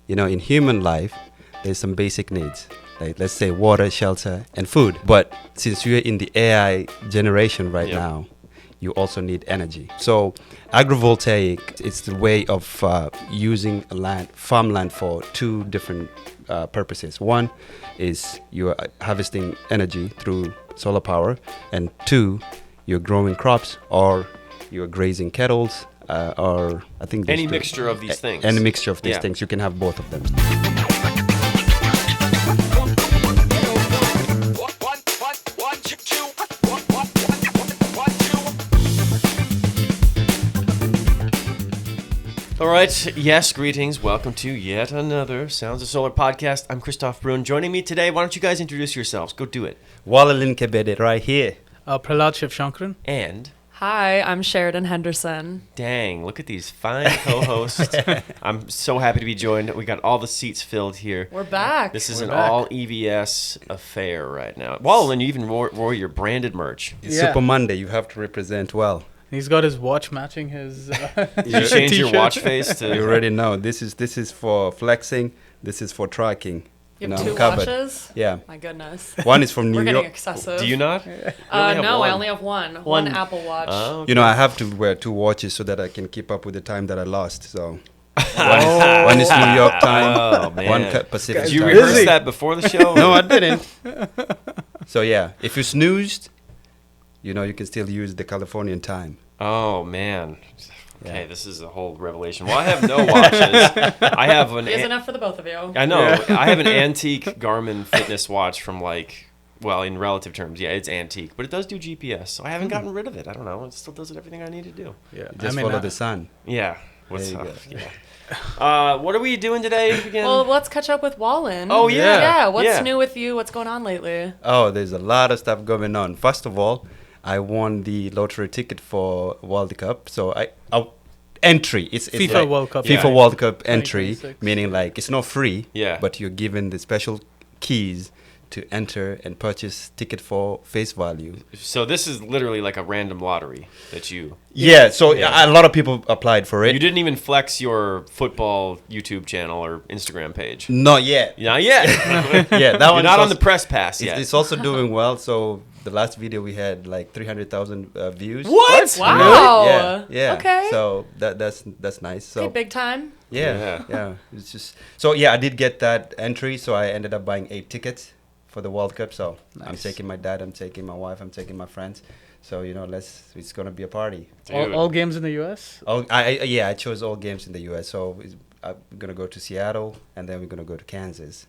in human life, there's some basic needs. Like, let's say water, shelter, and food. But since we're in the AI generation right now, you also need energy. So agrivoltaic is the way of using farmland for two different purposes. One is you're harvesting energy through solar power, and two, you're growing crops or you're grazing cattle, or I think any mixture of these things. Any mixture of these things, you can have both of them. All right, yes, greetings. Welcome to yet another Sounds of Solar podcast. I'm Christoph Brun. Joining me today, why don't you guys introduce yourselves? Go do it. Walalin Kebede right here. Prahlad Shivshankran. And... Hi, I'm Sheridan Henderson. Dang, look at these fine co-hosts. I'm so happy to be joined. We got all the seats filled here. We're back. This is all EVS affair right now. Walalin, you even wore your branded merch. It's Super Monday. You have to represent well. He's got his watch matching his Did you change your watch face to... You already know. This is for flexing. This is for tracking. You have two watches? Yeah. My goodness. One is from New We're York. getting excessive. Do you not? No, I only have one. One Apple Watch. Oh, okay. I have to wear two watches so that I can keep up with the time that I lost. So one is New York time, one Pacific time. Did you rehearse that before the show? No, I didn't. So yeah, if you snoozed, you can still use the Californian time. Oh, man. Okay, this is a whole revelation. Well, I have no watches. I have an... It's enough for the both of you. I know. Yeah. I have an antique Garmin fitness watch from in relative terms, it's antique, but it does do GPS, so I haven't gotten rid of it. I don't know. It still does everything I need to do. Yeah, Just follow the sun. Yeah. What's up? Yeah. What are we doing today again? Well, let's catch up with Wallen. Oh, yeah. Yeah, what's new with you? What's going on lately? Oh, there's a lot of stuff going on. First of all, I won the lottery ticket for World Cup. So entry. It's FIFA like World Cup. FIFA World Cup entry, 2026. meaning it's not free. Yeah. But you're given the special keys to enter and purchase ticket for face value. So this is literally like a random lottery that you... Yeah. So a lot of people applied for it. You didn't even flex your football YouTube channel or Instagram page. Not yet. Not yet. Yeah, that You're one. not on the press pass yet. It's also doing well. So the last video we had 300,000 views. What? Wow. Yeah. Okay. So that's nice. So big time. Yeah. It's just I did get that entry. So I ended up buying 8 tickets for the World Cup. So I'm taking my dad. I'm taking my wife. I'm taking my friends. So it's gonna be a party. All games in the U.S. Oh, I chose all games in the U.S. So I'm gonna go to Seattle and then we're gonna go to Kansas.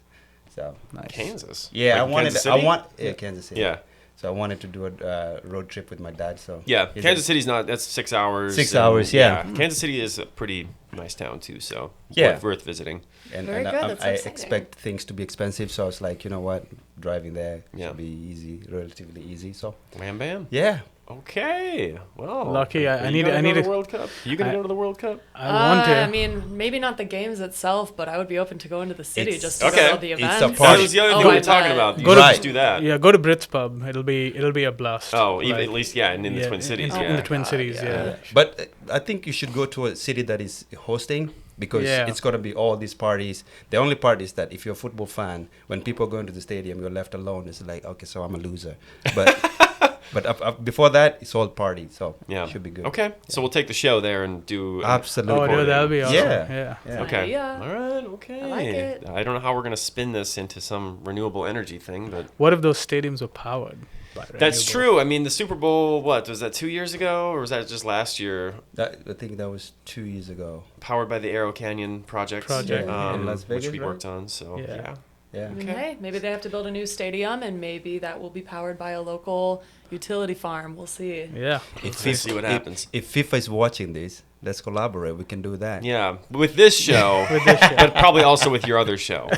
So Nice. Kansas? yeah, Kansas City? Kansas City. Yeah. So I wanted to do a road trip with my dad. So Kansas City's that's 6 hours. 6 hours, yeah. Kansas City is a pretty nice town too, so worth visiting. And Very good. That's I exciting. expect things to be expensive, so I was like, you know what, driving there should be easy, relatively easy. So Wham bam. yeah. Okay. Well, Lucky. I need to to the World Cup. You gonna go to the World Cup? I want to. I mean, maybe not the games itself, but I would be open to going to the city just to okay. go to the It's events. a That party. was the other thing we I were talking bet. about. You Go should to- just do that. Yeah, go to Brits Pub. It'll be a blast. Oh, even at least and in the Twin Cities. In the Twin Cities, yeah. But I think you should go to a city that is hosting, because it's going to be all these parties. The only part is that if you're a football fan, when people go into the stadium, you're left alone. It's like, okay, so I'm a loser. But before that, it's all party. So it should be good. Okay, so we'll take the show there and do... Absolutely. Oh, dude, that'll be awesome. Yeah. Okay. Yeah. All right. Okay. I like it. I don't know how we're gonna spin this into some renewable energy thing, but What if those stadiums were powered by that's renewable? true. I mean, the Super Bowl. What was that? 2 years ago, or was that just last year? I think that was 2 years ago. Powered by the Arrow Canyon project, in Las Vegas, which we right? worked on. So Yeah. Yeah. I mean, hey, maybe they have to build a new stadium, and maybe that will be powered by a local utility farm. We'll see. Yeah. If We'll see what happens. If FIFA is watching this, let's collaborate. We can do that. Yeah, with this show, but probably also with your other show.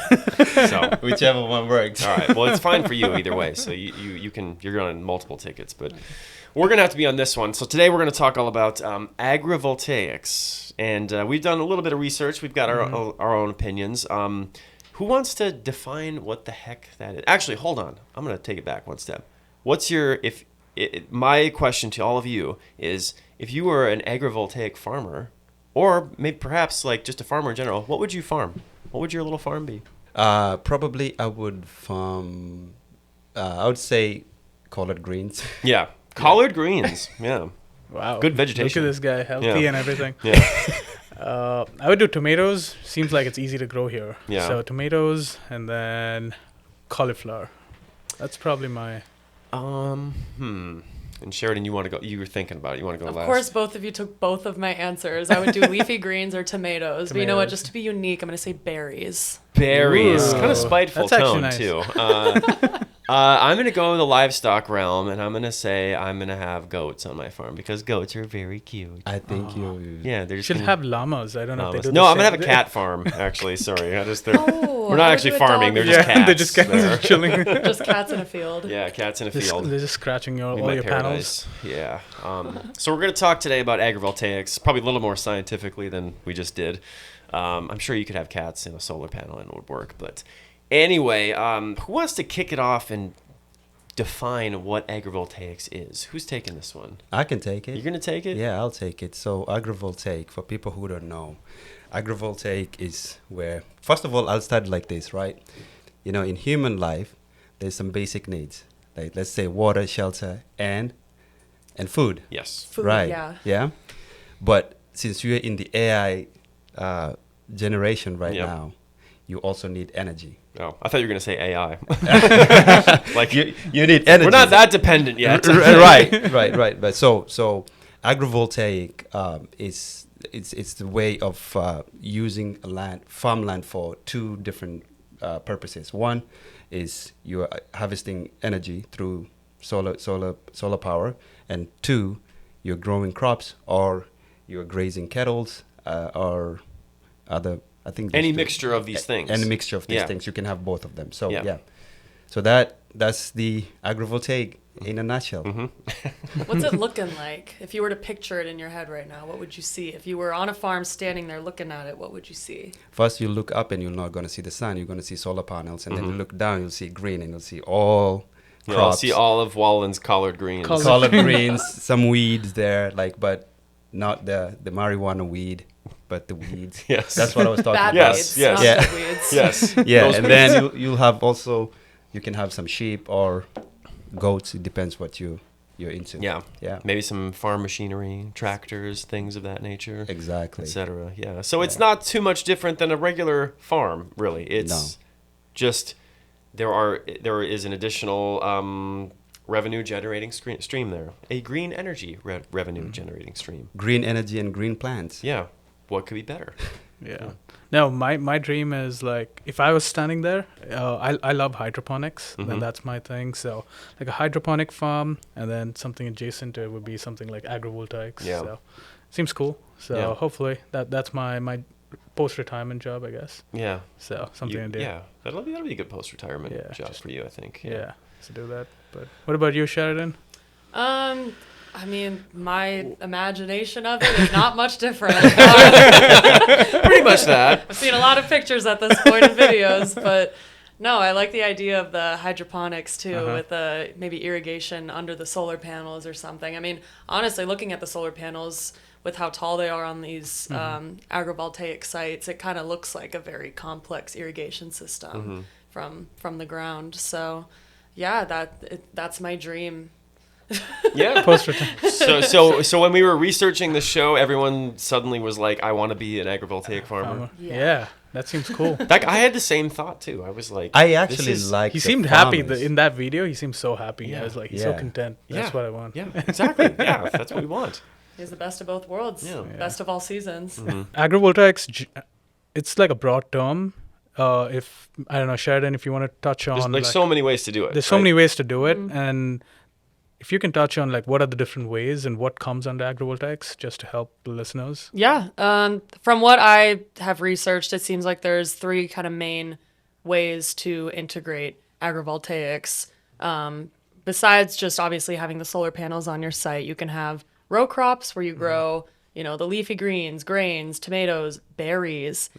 So Whichever one works. all right. Well, it's fine for you either way. So you're on multiple tickets, but we're gonna have to be on this one. So today we're gonna talk all about agrivoltaics, and we've done a little bit of research. We've got our own opinions. Who wants to define what the heck that is? Actually, hold on. I'm gonna take it back one step. What's your my question to all of you is, if you were an agrivoltaic farmer, or maybe perhaps like just a farmer in general, what would you farm? What would your little farm be? Probably I would farm. I would say collard greens. Yeah, collard greens. Yeah, Wow. Good vegetation. Look at this guy, healthy Yeah. and everything. yeah. I would do tomatoes. Seems like it's easy to grow here. Yeah. So tomatoes and then cauliflower. That's probably my. And Sheridan, you want to go? You were thinking about it. You want to go Of last? course, both of you took both of my answers. I would do leafy greens or tomatoes. But you know what? Tomatoes. Just to be unique, I'm going to say berries. Berries, Ooh. kind of spiteful That's actually tone nice. too. I'm gonna go in the livestock realm, and I'm gonna say I'm gonna have goats on my farm because goats are very cute. I think you. Yeah, they're You just should gonna- have llamas. I don't know if they do No, the I'm gonna same- have a cat farm. Actually, sorry, we're Oh, not I would actually do a farming. dog They're Yeah, just cats. they're just cats They're- chilling. Just cats in a field. yeah, cats in a Just- field. They're just scratching Be all my your paradise. panels. Yeah. So we're going to talk today about agrivoltaics, probably a little more scientifically than we just did. I'm sure you could have cats in a solar panel and it would work. But anyway, who wants to kick it off and define what agrivoltaics is? Who's taking this one? I can take it. You're going to take it? Yeah, I'll take it. So agrivoltaic, for people who don't know, agrivoltaic is where, first of all, I'll start like this, right? You know, in human life, there's some basic needs, like let's say water, shelter, and food. Yes. Food, Right. yeah. Yeah. But since you're in the AI generation right Yep. now, you also need energy. Oh, I thought you were going to say AI. like You need energy. we're not that dependent yet. right. But so agrivoltaic is it's the way of using farmland for two different purposes. One is you're harvesting energy through solar power, and two, you're growing crops or you're grazing kettles or other. I think Any these two- mixture of these things. Any mixture of these Yeah. things, you can have both of them. So Yeah. yeah. So that's the agrivoltaic in a nutshell. Mm-hmm. What's it looking like? If you were to picture it in your head right now, what would you see? If you were on a farm standing there looking at it, what would you see? First, you look up and you're not going to see the sun. You're going to see solar panels, and then you Mhm. look down, you'll see green, and you'll see all You'll crops, see all of Wallen's collard greens. collard greens, some weeds there, but not the marijuana weed, but the weeds. Yes. That's what I was talking Bad about. Yes, weeds, yes. not Yeah. good weeds. Yes. Yeah, Those and then you'll have also, you can have some sheep or goats. It depends what you're into. Yeah. Yeah. Maybe some farm machinery, tractors, things of that nature, Exactly. etc. Yeah. So it's not too much different than a regular farm, really. It's just there is an additional revenue generating stream there. A green energy revenue generating stream. Green energy and green plants. Yeah. What could be better? Yeah. No, my dream is like if I was standing there, I love hydroponics. Mhm. Then that's my thing. So like a hydroponic farm, and then something adjacent to it would be something like agrivoltaics. Yeah. So seems cool. So Yeah. hopefully that's my post retirement job, I guess. Yeah. So something to do. Yeah. That'll be a good post retirement Yeah, job just- for you, I think. Yeah. So do that. But what about you, Sheridan? I mean, my imagination of it is not much different. Pretty much that. I've seen a lot of pictures at this point in videos, but no, I like the idea of the hydroponics too, Uh-huh. with maybe irrigation under the solar panels or something. I mean, honestly, looking at the solar panels with how tall they are on these agrivoltaic sites, it kind of looks like a very complex irrigation system from the ground. So, yeah, that's my dream. Yeah. Post retirement. So when we were researching the show, everyone suddenly was like, "I want to be an agrivoltaic farmer." Yeah. That seems cool. Like I had the same thought too. I was like, I this actually is- like. He the seemed happy farmers. in that video. He seemed so happy. Yeah. I was like, he's so Yeah. content. That's Yeah. what I want. Yeah, exactly. Yeah, that's what we want. He's the best of both worlds, Yeah. best of all seasons. Agrivoltaics, it's like a broad term. If I don't know, Sheridan, if you want to touch on There's like so many ways to do it. there's so right? many ways to do it, and if you can touch on like what are the different ways and what comes under agrivoltaics, just to help the listeners. Yeah. From what I have researched, it seems like there's three kind of main ways to integrate agrivoltaics. Besides just obviously having the solar panels on your site, you can have row crops where you grow, the leafy greens, grains, tomatoes, berries.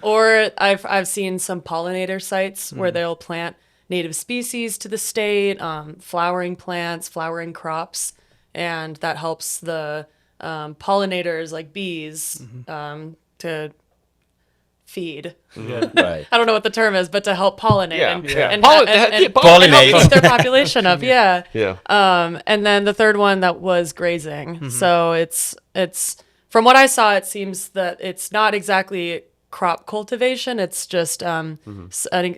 Or I've seen some pollinator sites where they'll plant native species to the state, flowering plants, flowering crops, and that helps the pollinators like bees to feed. Right. I don't know what the term is, but to help pollinate Yeah, and, yeah. and, Pollinate. and Pollinate. help keep their population up. Yeah. Yeah. And then the third one that was grazing. So it's from what I saw, it seems that it's not exactly crop cultivation. It's just an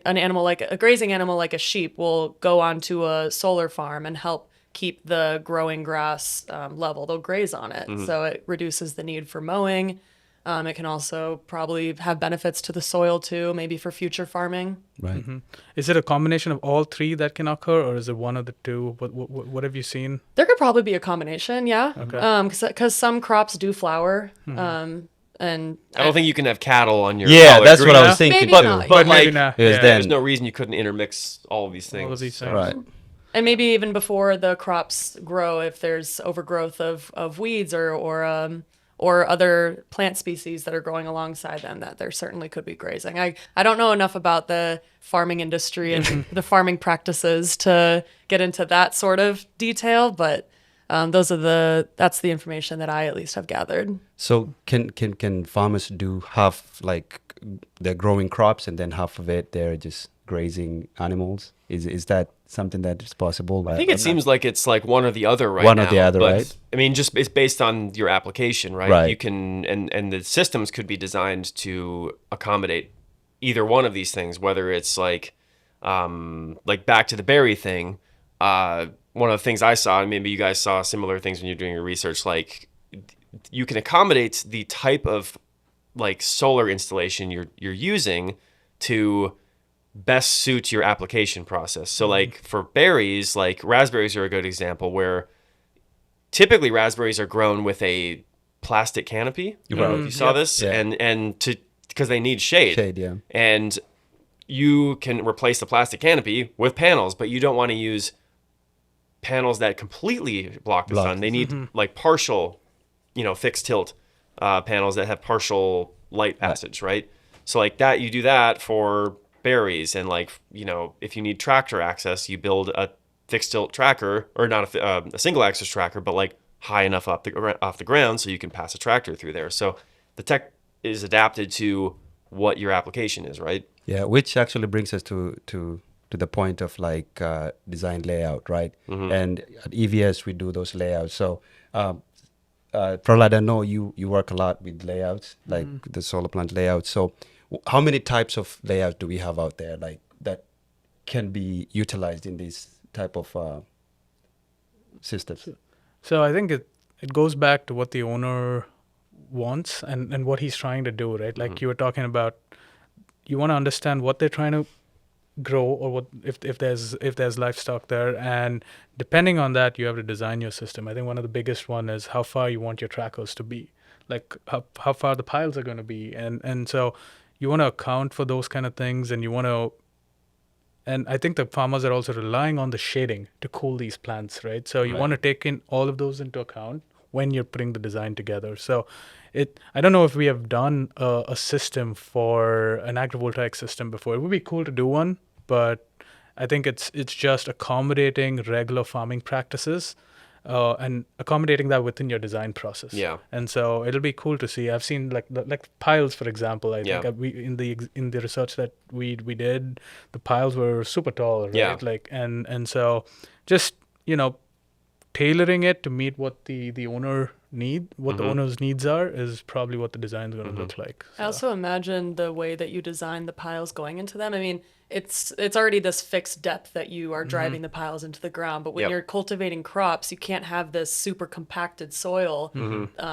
animal like a grazing animal like a sheep will go onto a solar farm and help keep the growing grass level. They'll graze on it, so it reduces the need for mowing. It can also probably have benefits to the soil too, maybe for future farming. Right. Is it a combination of all three that can occur, or is it one of the two? What have you seen? There could probably be a combination, yeah. Okay. Because some crops do flower, and I don't think you can have cattle on your Yeah, collard that's what I greens. was thinking Maybe too. not. But maybe like, not. Because Yeah. then- there's no reason you couldn't intermix all of these things. All of these so. things. Right. and maybe even before the crops grow, if there's overgrowth of weeds or other plant species that are growing alongside them, that there certainly could be grazing. I don't know enough about the farming industry and the farming practices to get into that sort of detail, but that's the information that I at least have gathered. So can farmers do half, like they're growing crops and then half of it they're just grazing animals? Is that something that is possible? I think it seems like it's like one or the other right One now. or the other, but, right? I mean, just it's based on your application, right? Right. You can, and the systems could be designed to accommodate either one of these things, whether it's like back to the berry thing. One of the things I saw, and maybe you guys saw similar things when you're doing your research, like you can accommodate the type of like solar installation you're using to best suit your application process. So like for berries, like raspberries are a good example where typically raspberries are grown with a plastic canopy. I don't know if you saw this, Yeah. and because they need shade. Shade, yeah. And you can replace the plastic canopy with panels, but you don't want to use panels that completely block the sun. They need like partial, fixed tilt panels that have partial light passage, right? So like that, you do that for berries, and like, if you need tractor access, you build a fixed tilt tracker, or not a single axis tracker, but like high enough off the ground so you can pass a tractor through there. So the tech is adapted to what your application is, right? Yeah, which actually brings us to the point of like design layout, right? And at EVS we do those layouts. So Prahlad, I know you work a lot with layouts, like the solar plant layouts. So how many types of layouts do we have out there, like that can be utilized in these type of systems? So I think it goes back to what the owner wants and what he's trying to do, right? Like you were talking about, you want to understand what they're trying to grow, or what if there's livestock there, and depending on that you have to design your system. I think one of the biggest one is how far you want your trackers to be, like how far the piles are going to be, and so you want to account for those kind of things, and and I think the farmers are also relying on the shading to cool these plants, right? So you want to take in all of those into account when you're putting the design together. So I don't know if we have done a system for an agrivoltaic system before. It would be cool to do one, but I think it's just accommodating regular farming practices and accommodating that within your design process. Yeah. And so it'll be cool to see. I've seen like piles, for example. I think Yeah. we in the research that we did, the piles were super tall, right? Yeah. Like and so just tailoring it to meet what the owner's needs are is probably what the design is going to look like. I also imagine the way that you design the piles going into them. I mean, it's already this fixed depth that you are driving the piles into the ground. But when Yep. you're cultivating crops, you can't have this super compacted soil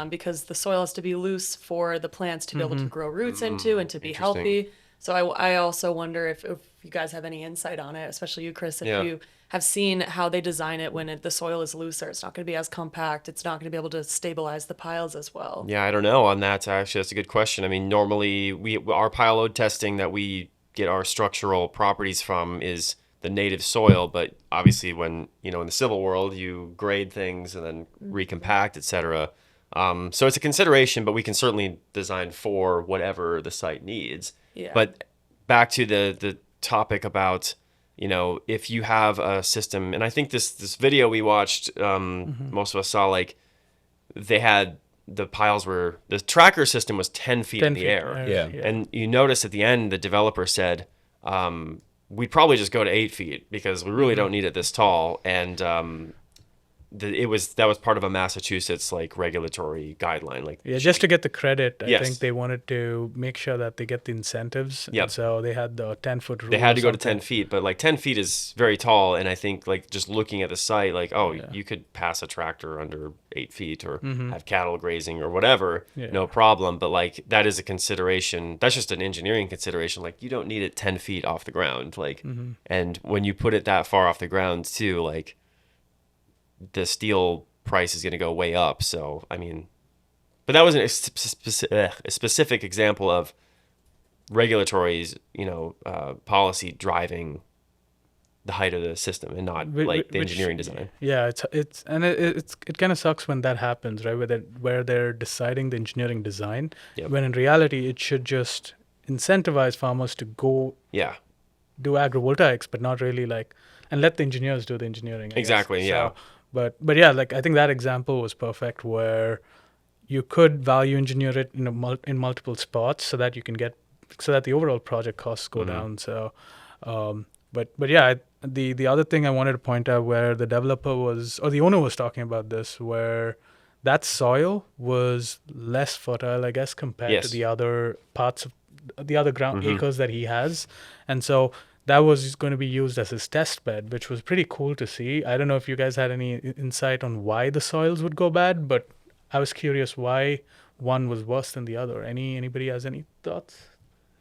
because the soil has to be loose for the plants to be able to grow roots into and to be Interesting. healthy. So I also wonder if you guys have any insight on it, especially you, Chris, if Yeah. you have seen how they design it when the soil is looser. It's not going to be as compact. It's not going to be able to stabilize the piles as well. Yeah, I don't know on that. Actually, that's a good question. I mean, normally our pile load testing that we get our structural properties from is the native soil, but obviously when, in the civil world, you grade things and then recompact, et cetera. So it's a consideration, but we can certainly design for whatever the site needs. Yeah. But back to the topic about, if you have a system, and I think this video we watched, most of us saw, like they had the piles were, the tracker system was 10 feet 10 in the feet, air. Yeah. And you notice at the end, the developer said, we'd probably just go to 8 feet because we really don't need it this tall. And that was part of a Massachusetts like regulatory guideline. Like Yeah, just to get the credit, I Yes. think they wanted to make sure that they get the incentives. Yep. And so they had the 10-foot rule. they had to or go to 10 something. feet, but like 10 feet is very tall. And I think like just looking at the site, like, oh, Yeah. you could pass a tractor under 8 feet or have cattle grazing or whatever, Yeah. no problem. But like that is a consideration. That's just an engineering consideration. Like you don't need it 10 feet off the ground. Like, and when you put it that far off the ground too, like the steel price is going to go way up. So, I mean, but that was a specific example of regulatory's, policy driving the height of the system and not like the Which- engineering design. Yeah, it kind of sucks when that happens, right? Where they're deciding the engineering design, Yep. when in reality it should just incentivize farmers to go Yeah, do agrivoltaics, but not really and let the engineers do the engineering. I guess. Exactly, yeah. But yeah, like I think that example was perfect where you could value engineer it in multiple spots so that the overall project costs go down. So, but yeah, the other thing I wanted to point out where the the owner was talking about this, where that soil was less fertile, I guess, compared Yes. to the other parts of the other ground acres that he has, and so that was going to be used as his test bed, which was pretty cool to see. I don't know if you guys had any insight on why the soils would go bad, but I was curious why one was worse than the other. Anybody has any thoughts?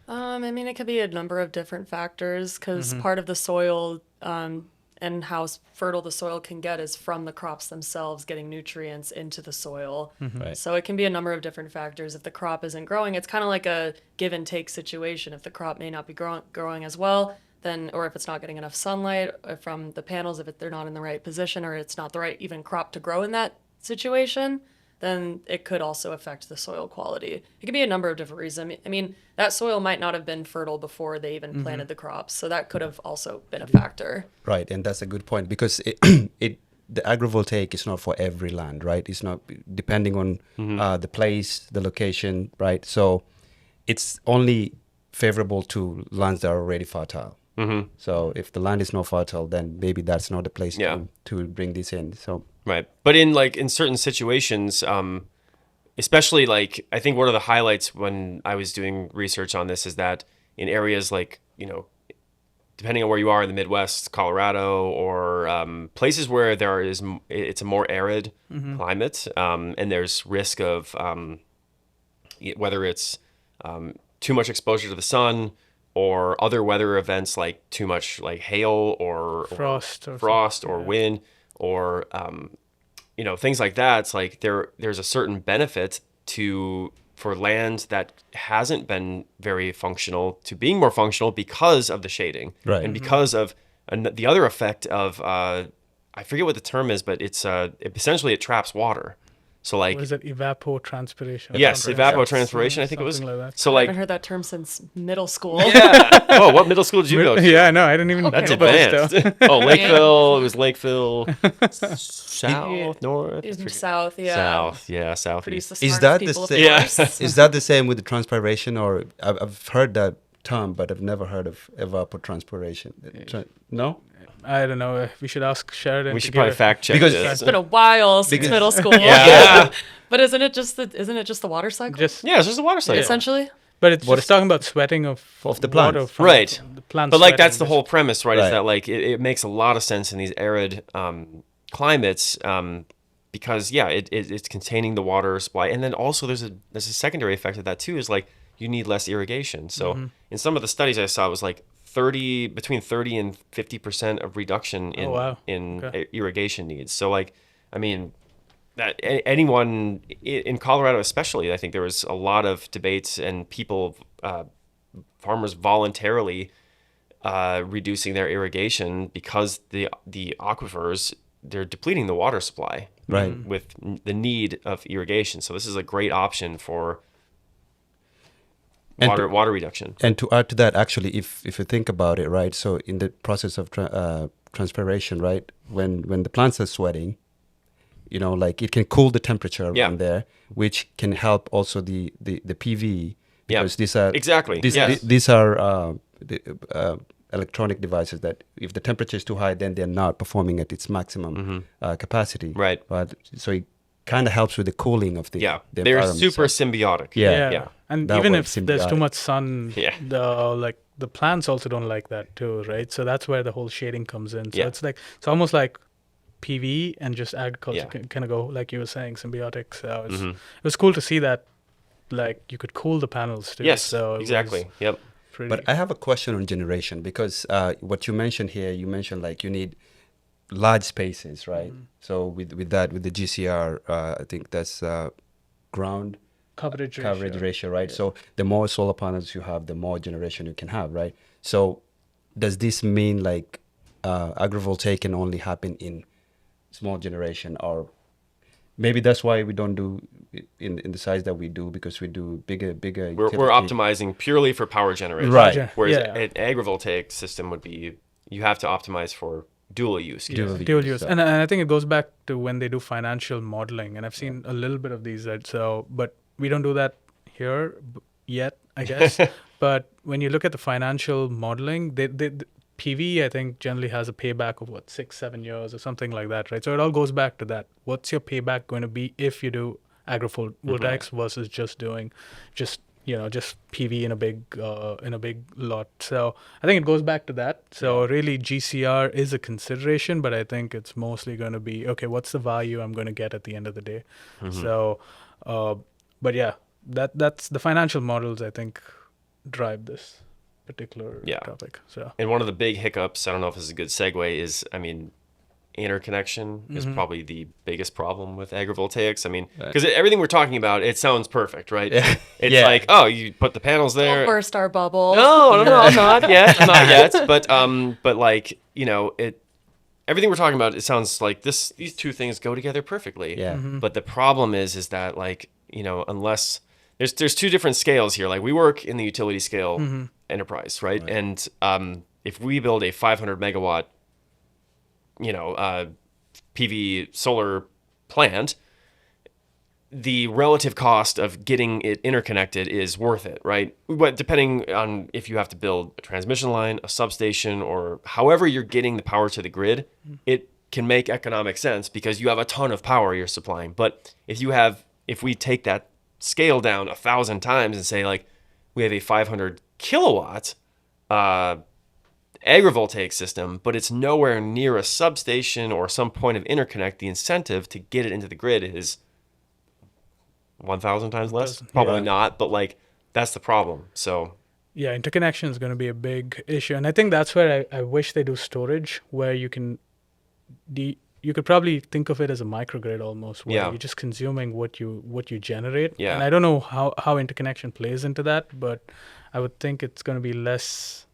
I mean, it could be a number of different factors because part of the soil and how fertile the soil can get is from the crops themselves getting nutrients into the soil. Right. So it can be a number of different factors. If the crop isn't growing, it's kind of like a give and take situation. If the crop may not be growing as well, then, or if it's not getting enough sunlight from the panels, if they're not in the right position, or it's not the right even crop to grow in that situation, then it could also affect the soil quality. It could be a number of different reasons. I mean, that soil might not have been fertile before they even planted the crops, so that could have also been a factor. Right, and that's a good point because the agrivoltaic is not for every land, right? It's not depending on the place, the location, right? So it's only favorable to lands that are already fertile. So if the land is not fertile, then maybe that's not the place Yeah. to bring this in. So right. But in certain situations, especially like I think one of the highlights when I was doing research on this is that in areas like depending on where you are in the Midwest, Colorado, or places where it's a more arid climate, and there's risk of whether it's too much exposure to the sun or other weather events like too much like hail or Frost or wind or things like that. It's like there's a certain benefit for land that hasn't been very functional to being more functional because of the shading, Right. and because of the other effect of I forget what the term is, but it's essentially it traps water. So like What is it? Evapotranspiration. or yes, something? evapotranspiration. I think it was. Something like that. So I like haven't heard that term since middle school. yeah. Oh, what middle school did you go to? Yeah, no, I didn't even. That's know about this advanced. stuff. Oh, Lakeville. It was Lakeville. South, north, I forget. South, yeah. South, yeah, south. Produce the Is smartest that the people, of same? Yeah. course. is that the same with the transpiration, or I've heard that term, but I've never heard of evapotranspiration. No. I don't know. We should ask Sheridan. We to should get probably a- fact check Because- this. It's been a while since Because- middle school. Yeah. But isn't it just the water cycle? Just, Yeah, it's just a water cycle. essentially. but it's What just talking about sweating of the water plants. from Right. The plants But like sweating, that's the just- whole premise, right? Is Right. that like it makes a lot of sense in these arid climates because yeah, it's containing the water supply, and then also there's a secondary effect of that too. Is like you need less irrigation. So in some of the studies I saw, it was like between 30 and 50% of reduction in Okay. irrigation needs. So like, I mean, that anyone in Colorado especially, I think there was a lot of debates and people, farmers voluntarily reducing their irrigation because the aquifers, they're depleting the water supply Right. with the need of irrigation. So this is a great option for And water reduction. And to add to that, actually, if you think about it, right? So in the process of transpiration, right, when the plants are sweating, you know, like it can cool the temperature around Yeah. there, which can help also the PV, Yeah. because these are Exactly. these, Yes. these are electronic devices that if the temperature is too high, then they're not performing at its maximum capacity. Mm-hmm. Right. But so it kind of helps with the cooling of the Yeah. the They're environment. super So- symbiotic. Yeah. Yeah. And That even word, if there's too symbiotic. much sun, Yeah. the plants also don't like that too, right? So that's where the whole shading comes in. So Yeah. it's almost like PV and just agriculture Yeah. kind of go, like you were saying, symbiotic. So Mm-hmm. it was cool to see that, like you could cool the panels too. Yes. So it Exactly. was Yep. pretty, But I have a question on generation, because what you mentioned here, you mentioned like you need large spaces, right? So with that, with the GCR, I think that's ground coverage ratio, right? So the more solar panels you have, the more generation you can have, right? So does this mean like agrivoltaic can only happen in small generation, or maybe that's why we don't do it in the size that we do, because we do bigger We're utility. optimizing purely for power generation. Right. Whereas Yeah. an agrivoltaic system would be, you have to optimize for dual use. dual use. so- And I think it goes back to when they do financial modeling, and I've seen a little bit of these. Right? So, but we don't do that here yet, I guess. But when you look at the financial modeling, the PV, I think, generally has a payback of 6-7 years or something like that, right? So it all goes back to that. What's your payback going to be if you do agrivoltaics versus just doing just PV in a big lot? So I think it goes back to that. So really GCR is a consideration, but I think it's mostly going to be, okay, what's the value I'm going to get at the end of the day? So but yeah, that's the financial models, I think, drive this particular Yeah. topic. So And one of the big hiccups, I don't know if this is a good segue, is, I mean, interconnection is probably the biggest problem with agrivoltaics. I mean, because everything we're talking about, it sounds perfect, right? It's Yeah. like, oh, you put the panels there. Don't burst our bubble. No, not yet, not yet. But like, you know, everything we're talking about, it sounds like these two things go together perfectly. Yeah. But the problem is that, like, you know, unless there's two different scales here. Like, we work in the utility scale enterprise, right? And if we build a 500 megawatt, you know, PV solar plant, the relative cost of getting it interconnected is worth it, right? But depending on if you have to build a transmission line, a substation, or however you're getting the power to the grid, it can make economic sense because you have a ton of power you're supplying. But if we take that scale down 1,000 times and say, like, we have a 500 kilowatt agrivoltaic system, but it's nowhere near a substation or some point of interconnect, the incentive to get it into the grid is 1,000 times less. Probably Yeah. not, but like, that's the problem. So yeah, interconnection is going to be a big issue, and I think that's where I wish they do storage, where you can you could probably think of it as a microgrid almost, where Yeah. you're just consuming what you generate. Yeah. And I don't know how interconnection plays into that, but I would think it's going to be less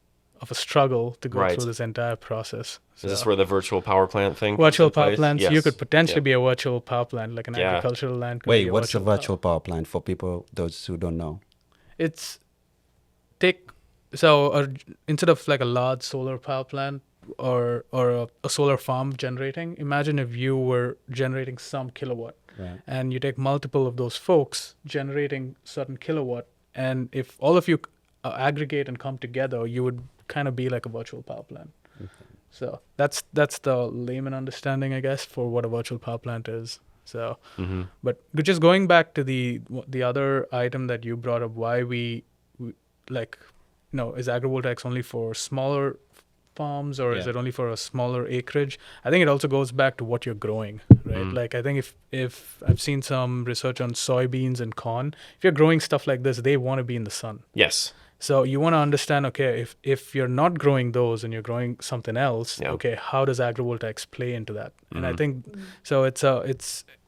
of a struggle to go Right. through this entire process. is this where the virtual power plant thing? Virtual comes into power place? plants, you Yes. could potentially Yeah. be a virtual power plant, like an Yeah. agricultural land. Could Wait, be a what's a power. virtual power plant for people, those who don't know? It's instead of like a large solar power plant or a solar farm generating, imagine if you were generating some kilowatt, Right. and you take multiple of those folks generating certain kilowatt, and if all of you aggregate and come together, you would kind of be like a virtual power plant. So that's the layman understanding, I guess, for what a virtual power plant is. So, but just going back to the other item that you brought up, why we like, is agrivoltaics only for smaller farms, or is Yeah. it only for a smaller acreage? I think it also goes back to what you're growing, right? Like, I think if I've seen some research on soybeans and corn, if you're growing stuff like this, they want to be in the sun. Yes. So you want to understand, okay, if you're not growing those and you're growing something else, Yeah. okay, how does agrivoltaics play into that? And I think so.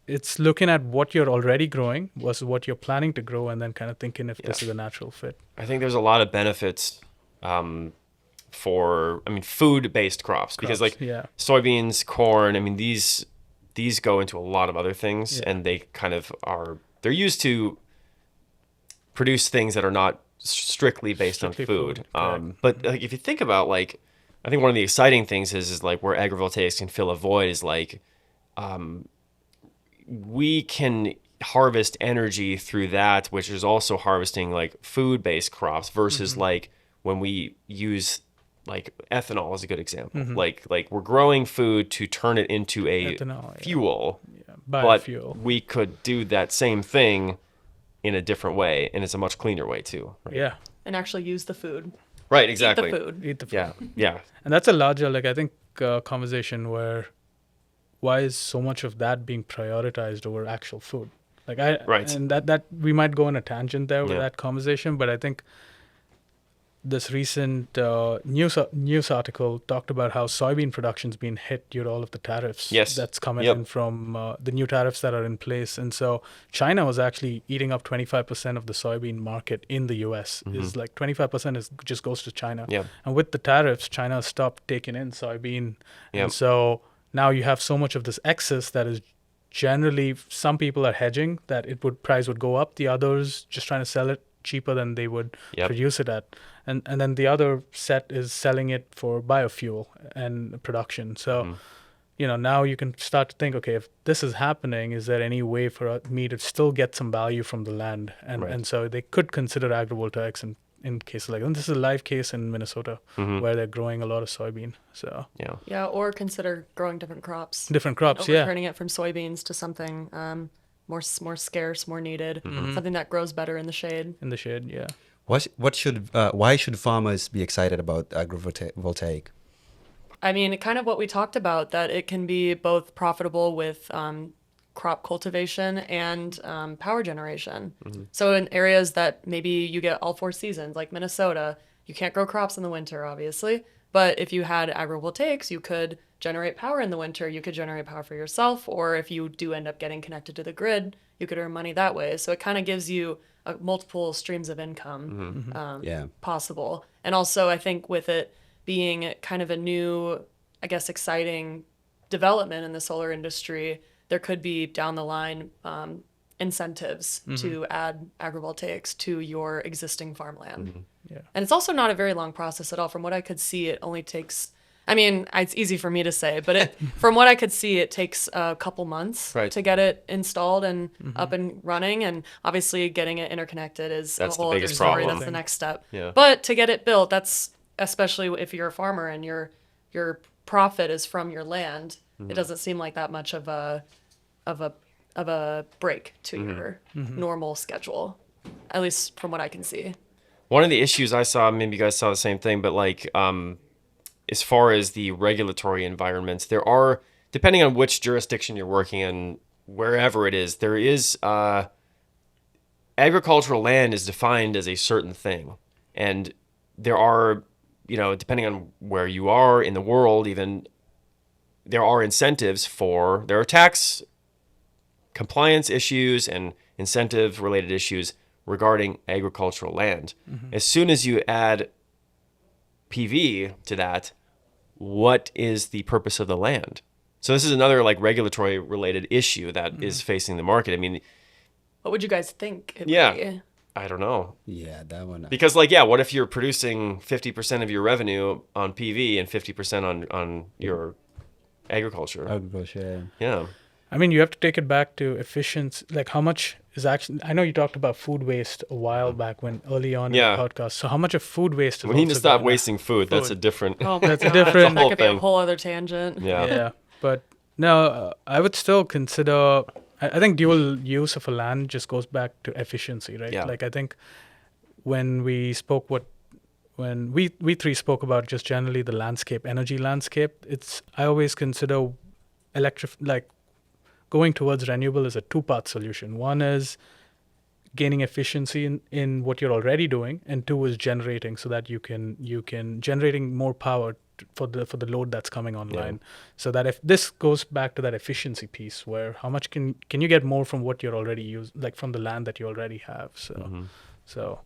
It's looking at what you're already growing versus what you're planning to grow, and then kind of thinking if this Yeah. is a natural fit. I think there's a lot of benefits for, food-based crops, because like yeah. soybeans, corn, these go into a lot of other things, Yeah. and they kind of they're used to produce things that are not strictly based Strictly on food. food, correct. But like, if you think about, like, I think one of the exciting things is like where agrivoltaics can fill a void is like we can harvest energy through that, which is also harvesting like food-based crops versus like when we use like ethanol is a good example. Like we're growing food to turn it into a Ethanol, fuel, Biofuel. but we could do that same thing in a different way, and it's a much cleaner way too. Right? Yeah. And actually use the food. Right. Eat Exactly. the food. Eat the food. Yeah. Yeah. And that's a larger, like, I think, conversation where why is so much of that being prioritized over actual food? Like, Right. and that we might go on a tangent there with Yeah. that conversation, but I think this recent news article talked about how soybean production's been hit due to all of the tariffs Yes. that's coming Yep. in from the new tariffs that are in place. And so China was actually eating up 25% of the soybean market in the US. Is like 25% is just goes to China. Yeah. And with the tariffs, China stopped taking in soybean. Yep. And so now you have so much of this excess that is generally, some people are hedging that price would go up. The others just trying to sell it cheaper than they would Yep. produce it at. And then the other set is selling it for biofuel and production. So, now you can start to think, okay, if this is happening, is there any way for me to still get some value from the land? And Right. and so they could consider agrivoltaics in cases like that. And this is a live case in Minnesota where they're growing a lot of soybean. So Yeah. Yeah, or consider growing different crops. different crops, yeah. Turning it from soybeans to something more scarce, more needed, something that grows better in the shade. In the shade, yeah. Why should farmers be excited about agrivoltaic? I mean, kind of what we talked about, that it can be both profitable with crop cultivation and power generation. So in areas that maybe you get all 4 seasons, like Minnesota, you can't grow crops in the winter, obviously. But if you had agrivoltaics, you could generate power in the winter. You could generate power for yourself, or if you do end up getting connected to the grid, you could earn money that way. So it kind of gives you multiple streams of income Yeah. possible. And also, I think with it being kind of a new, I guess, exciting development in the solar industry, there could be down the line incentives to add agrivoltaics to your existing farmland. Yeah. And it's also not a very long process at all. From what I could see, it only takes, I mean, it's easy for me to say, but from what I could see, it takes a couple months Right. to get it installed and up and running. And obviously getting it interconnected is That's a the whole other biggest story. problem. That's the next step. Yeah. But to get it built, that's, especially if you're a farmer and your profit is from your land, it doesn't seem like that much of a break to your normal schedule, at least from what I can see. One of the issues I saw, maybe you guys saw the same thing, but like as far as the regulatory environments, there are, depending on which jurisdiction you're working in, wherever it is, there is agricultural land is defined as a certain thing. And there are, depending on where you are in the world, even there are incentives there are tax compliance issues and incentive related issues regarding agricultural land. As soon as you add PV to that, what is the purpose of the land? So this is another like regulatory related issue that is facing the market. I mean, What would you guys think it would Yeah. be? I don't know. Yeah, that one. Because what if you're producing 50% of your revenue on PV and 50% on your agriculture? Agriculture. Yeah. I mean, you have to take it back to efficiency. Like, how much is actually? I know you talked about food waste a while back early on Yeah. in the podcast. So, how much of food waste? Is We need to also stop going wasting food. That's a Food. different. Oh my That's a God, different- that could be a thing. whole other tangent. Yeah. Yeah, but no, I would still consider. I think dual use of a land just goes back to efficiency, right? Yeah. Like, I think when we spoke, when we three spoke about just generally the landscape, energy landscape, I always consider going towards renewable is a 2-part solution. One is gaining efficiency in what you're already doing, and 2 is generating, so that you can generating more power for the load that's coming online. So that if this goes back to that efficiency piece, where how much can you get more from what you're already like from the land that you already have. So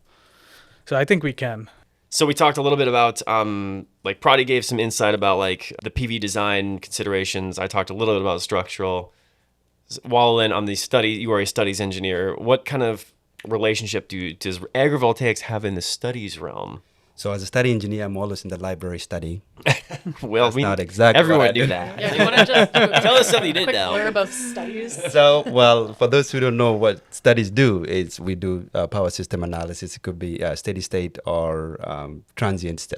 I think we can. So we talked a little bit about, Prati gave some insight about like the PV design considerations. I talked a little bit about structural. While then on the study, you are a studies engineer. What kind of relationship does agrivoltaics have in the studies realm? So as a study engineer, I'm always in the library study. Well, That's not exactly everyone what I do do. that. Yeah, you want to just do a Tell us something you did quick now. blurb of studies? So, well, for those who don't know what studies do, is we do power system analysis. It could be steady state or transient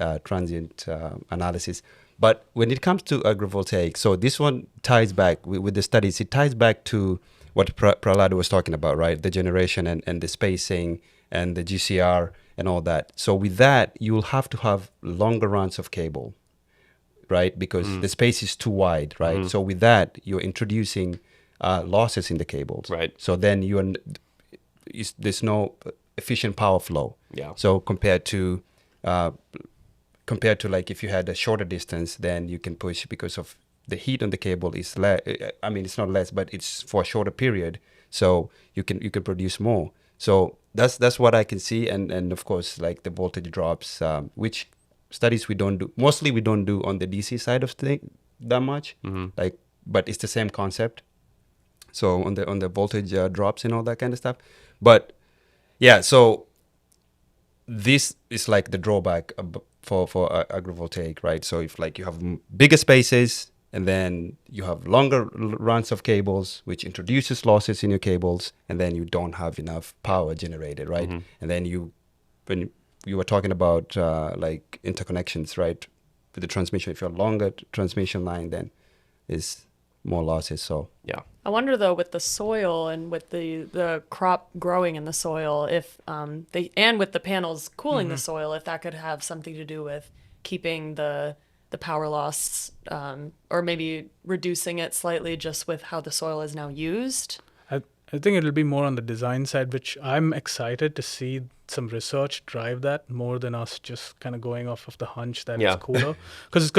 analysis. But when it comes to agrivoltaic, so this one ties back with the studies. It ties back to what Prahlad was talking about, right? The generation and the spacing and the GCR and all that. So with that, you'll have to have longer runs of cable, right? Because the space is too wide, right? So with that, you're introducing losses in the cables. Right. So then there's no efficient power flow. Yeah. So compared to like if you had a shorter distance, then you can push because of the heat on the cable is less. I mean, it's not less, but it's for a shorter period. So you can produce more. So that's what I can see, and of course like the voltage drops, which studies we don't do. Mostly we don't do on the DC side of thing that much. Like, but it's the same concept. So on the voltage drops and all that kind of stuff. But yeah, so this is like the drawback for agrivoltaic, right? So if like you have bigger spaces and then you have longer runs of cables, which introduces losses in your cables, and then you don't have enough power generated, right? And then when you were talking about like interconnections, right? With the transmission, if you have longer transmission line, then is more losses. So Yeah. I wonder though, with the soil and with the crop growing in the soil, if and with the panels cooling the soil, if that could have something to do with keeping the power loss, or maybe reducing it slightly just with how the soil is now used. I think it'll be more on the design side, which I'm excited to see some research drive that more than us just kind of going off of the hunch that Yeah. it's cooler. Because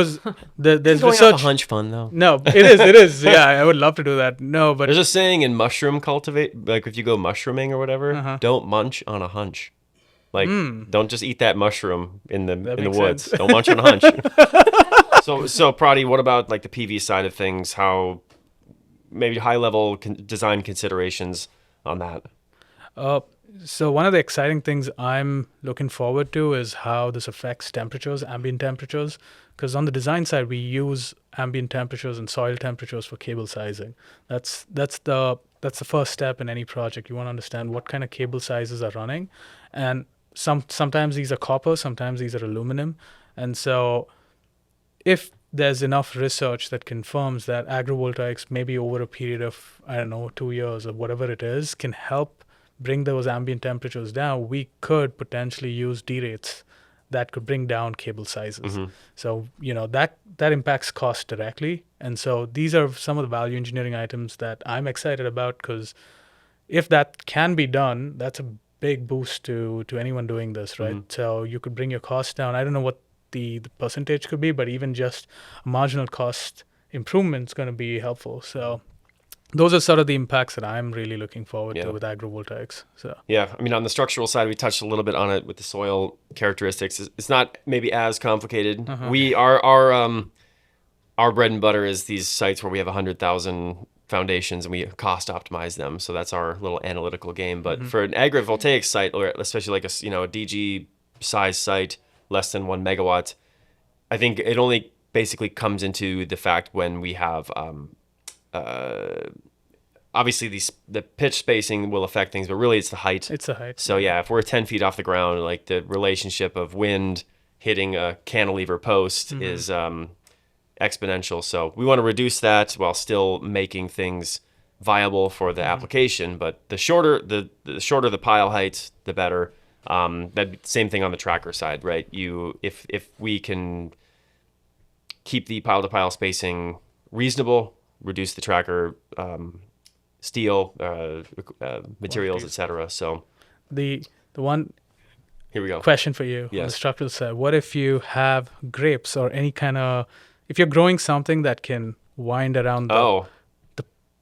there's Going off research. a hunch fun though. No, it is. Yeah, I would love to do that. No, but There's a saying in mushroom cultivate, like if you go mushrooming or whatever, don't munch on a hunch. Like, don't just eat that mushroom in the makes woods. sense. Don't munch on a hunch. So Prati, what about like the PV side of things? How maybe high level design considerations on that? So one of the exciting things I'm looking forward to is how this affects temperatures, ambient temperatures. Because on the design side, we use ambient temperatures and soil temperatures for cable sizing. That's the first step in any project. You want to understand what kind of cable sizes are running, and sometimes these are copper, sometimes these are aluminum, and so if there's enough research that confirms that agrivoltaics, maybe over a period of 2 years or whatever it is, can help bring those ambient temperatures down, we could potentially use derates that could bring down cable sizes. So, that impacts cost directly. And so these are some of the value engineering items that I'm excited about, because if that can be done, that's a big boost to anyone doing this, right? So you could bring your costs down. I don't know what the percentage could be, but even just a marginal cost improvement is going to be helpful. So those are sort of the impacts that I'm really looking forward to with agrivoltaics. So Yeah, I mean, on the structural side, we touched a little bit on it with the soil characteristics. It's not maybe as complicated. Our bread and butter is these sites where we have 100,000 foundations and we cost optimize them. So that's our little analytical game. But for an agrivoltaic site, or especially like a DG size site, less than 1 megawatt, I think it only basically comes into the fact when we have obviously the pitch spacing will affect things, but really it's the height. it's a height. So yeah, if we're 10 feet off the ground, like the relationship of wind hitting a cantilever post is exponential. So we want to reduce that while still making things viable for the application. But the shorter the pile height, the better. That same thing on the tracker side, right? If we can keep the pile to pile spacing reasonable, reduce the tracker steel materials, etc. So The one here we go. question for you on the Yes. structural side: what if you have grapes or any kind of, if you're growing something that can wind around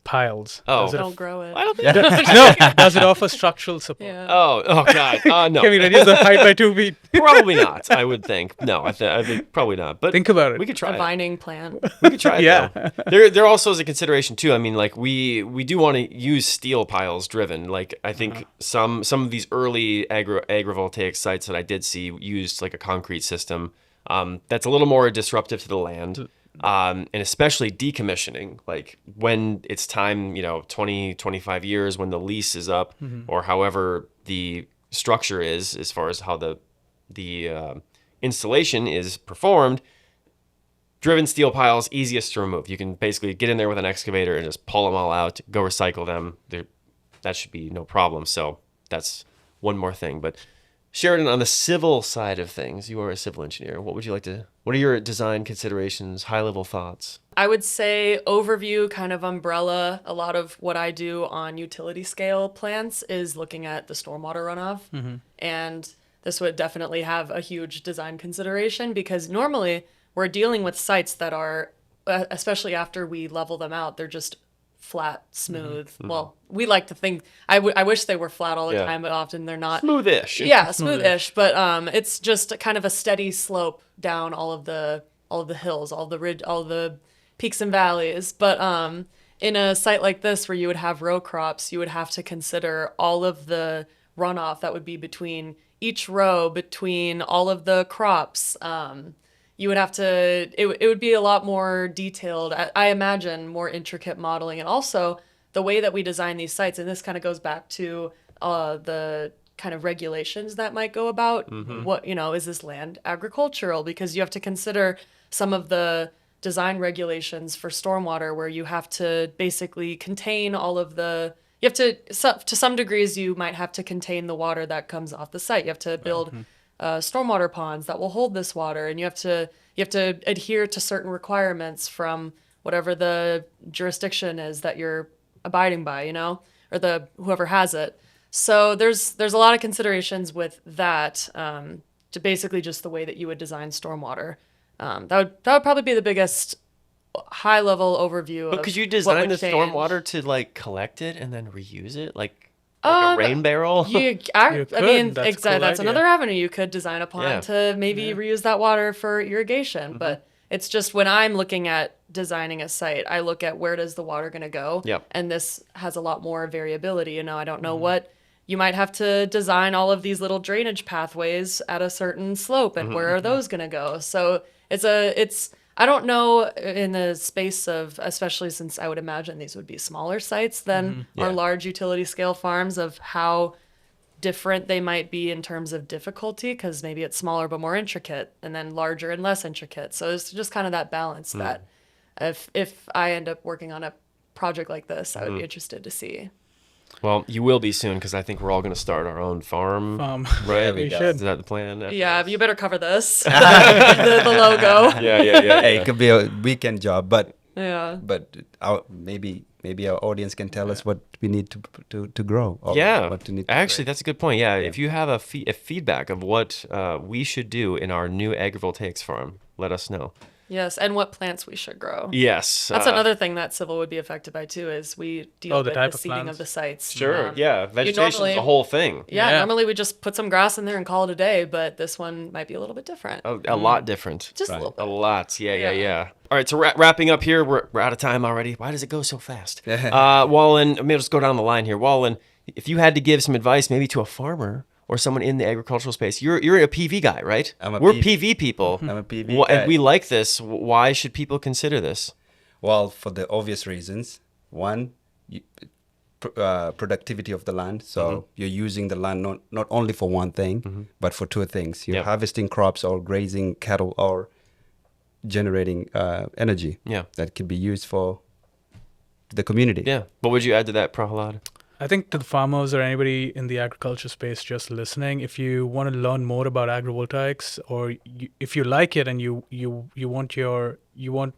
piles? Oh. Does it Don't grow it. I don't think. no. Does it offer structural support? Yeah. Oh God. No. Can we reduce the height by 2 feet? Probably not. I would think. No, I think probably not. But Think about it. we could try A it. vining plant. We could try it. Yeah. though. There also is a consideration too. I mean, like we do want to use steel piles driven. Like I think some of these early agrivoltaic sites that I did see used like a concrete system. That's a little more disruptive to the land. And especially decommissioning, like when it's time, 20, 25 years when the lease is up or however the structure is as far as how the installation is performed, driven steel piles, easiest to remove. You can basically get in there with an excavator and just pull them all out, go recycle them. That should be no problem. So that's one more thing. But Sheridan, on the civil side of things, you are a civil engineer. What are your design considerations, high-level thoughts? I would say overview, kind of umbrella. A lot of what I do on utility scale plants is looking at the stormwater runoff. And this would definitely have a huge design consideration because normally we're dealing with sites that are, especially after we level them out, they're just flat, smooth. Well, we like to think, I wish they were flat all the time, but often they're not. Smoothish. Yeah, smoothish, but it's just kind of a steady slope down all of the hills, all the peaks and valleys. But in a site like this where you would have row crops, you would have to consider all of the runoff that would be between each row, between all of the crops. You would have to, it would be a lot more detailed, I imagine, more intricate modeling. And also the way that we design these sites, and this kind of goes back to the kind of regulations that might go about what, is this land agricultural? Because you have to consider some of the design regulations for stormwater where you have to basically contain all of the, you have to some degrees, you might have to contain the water that comes off the site. You have to build stormwater ponds that will hold this water, and you have to adhere to certain requirements from whatever the jurisdiction is that you're abiding by, or the whoever has it. So there's a lot of considerations with that, to basically just the way that you would design stormwater. That would probably be the biggest high level overview. But could you design the stormwater to like collect it and then reuse it, like a rain barrel? That's another avenue. You could design a pond to maybe reuse that water for irrigation. But it's just when I'm looking at designing a site, I look at where does the water going to go? Yep. And this has a lot more variability. I don't know what you might have to design all of these little drainage pathways at a certain slope, and where are those going to go? So I don't know in the space of, especially since I would imagine these would be smaller sites than our large utility scale farms, of how different they might be in terms of difficulty, because maybe it's smaller but more intricate, and then larger and less intricate. So it's just kind of that balance that if I end up working on a project like this, I would be interested to see. Well, you will be soon, because I think we're all going to start our own farm. Right? We should. Is that the plan? Yeah, you better cover this. the logo. Yeah. Hey, it could be a weekend job, but Yeah. maybe our audience can tell us what we need to grow. Or Yeah, what to need to actually, grow. that's a good point. Yeah, if you have a feedback of what we should do in our new agrivoltaics farm, let us know. Yes, and what plants we should grow. Yes. That's another thing that civil would be affected by too, is we deal the with type the of seeding plants. of the sites. Sure, yeah. Vegetation's normally- the whole thing. Yeah, normally we just put some grass in there and call it a day, but this one might be a little bit different. A lot different. Just a little bit. A lot. Yeah. Yeah. All right, so wrapping up here, we're out of time already. Why does it go so fast? Wallen, maybe I'll just go down the line here. Wallen, if you had to give some advice maybe to a farmer or someone in the agricultural space, you're a PV guy, right? We're PV people. I'm a PV guy. And we like this. Why should people consider this? Well, for the obvious reasons. One, productivity of the land. So you're using the land not only for one thing, but for two things. You're harvesting crops or grazing cattle or generating energy that could be used for the community. Yeah. What would you add to that, Prahalad? I think to the farmers or anybody in the agriculture space just listening, if you want to learn more about agrivoltaics, or if you like it and you want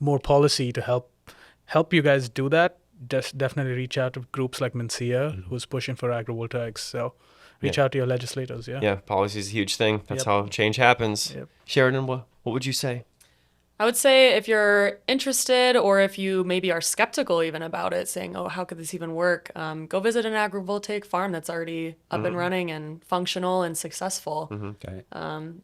more policy to help you guys do that, just definitely reach out to groups like Mencia, who's pushing for agrivoltaics. So reach out to your legislators. Yeah, policy is a huge thing. That's how change happens. Yep. Sheridan, what would you say? I would say if you're interested or if you maybe are skeptical even about it, saying, oh, how could this even work? Go visit an agrivoltaic farm that's already up and running and functional and successful. Okay.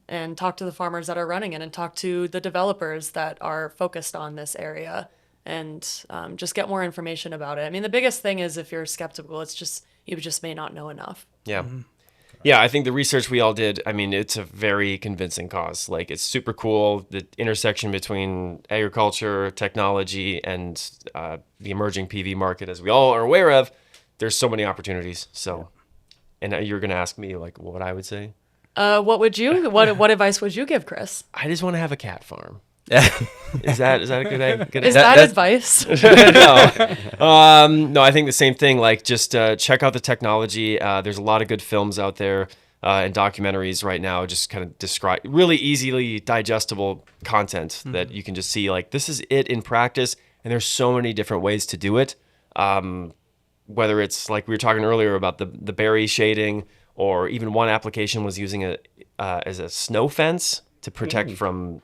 And talk to the farmers that are running it and talk to the developers that are focused on this area and just get more information about it. I mean, the biggest thing is if you're skeptical, it's just you just may not know enough. Yeah. Yeah, I think the research we all did, I mean, it's a very convincing cause. Like, it's super cool. The intersection between agriculture, technology, and the emerging PV market, as we all are aware of, there's so many opportunities. So, and you're going to ask me, like, what I would say? What advice would you give, Chris? I just want to have a cat farm. Is that a good idea? Is that advice? No, I think the same thing. Like, just check out the technology. There's a lot of good films out there and documentaries right now. Just kind of describe really easily digestible content that you can just see. Like, this is it in practice, and there's so many different ways to do it. Whether it's like we were talking earlier about the berry shading, or even one application was using it as a snow fence to protect from,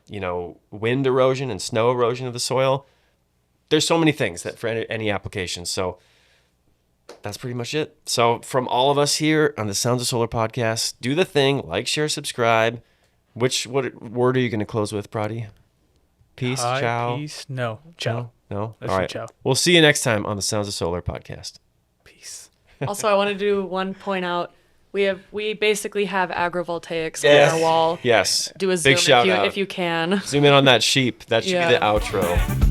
wind erosion and snow erosion of the soil. There's so many things that for any application. So that's pretty much it. So from all of us here on the Sounds of Solar podcast, do the thing, like, share, subscribe. What word are you going to close with, Prati? Peace, Hi, ciao. peace. No, ciao. No? Let's All do right. ciao. We'll see you next time on the Sounds of Solar podcast. Peace. Also, I want to do one point out. We basically have agrivoltaics on our wall. Yes. Do a Big zoom shout out. if you can. Zoom in on that sheep. That should be Yeah. the outro.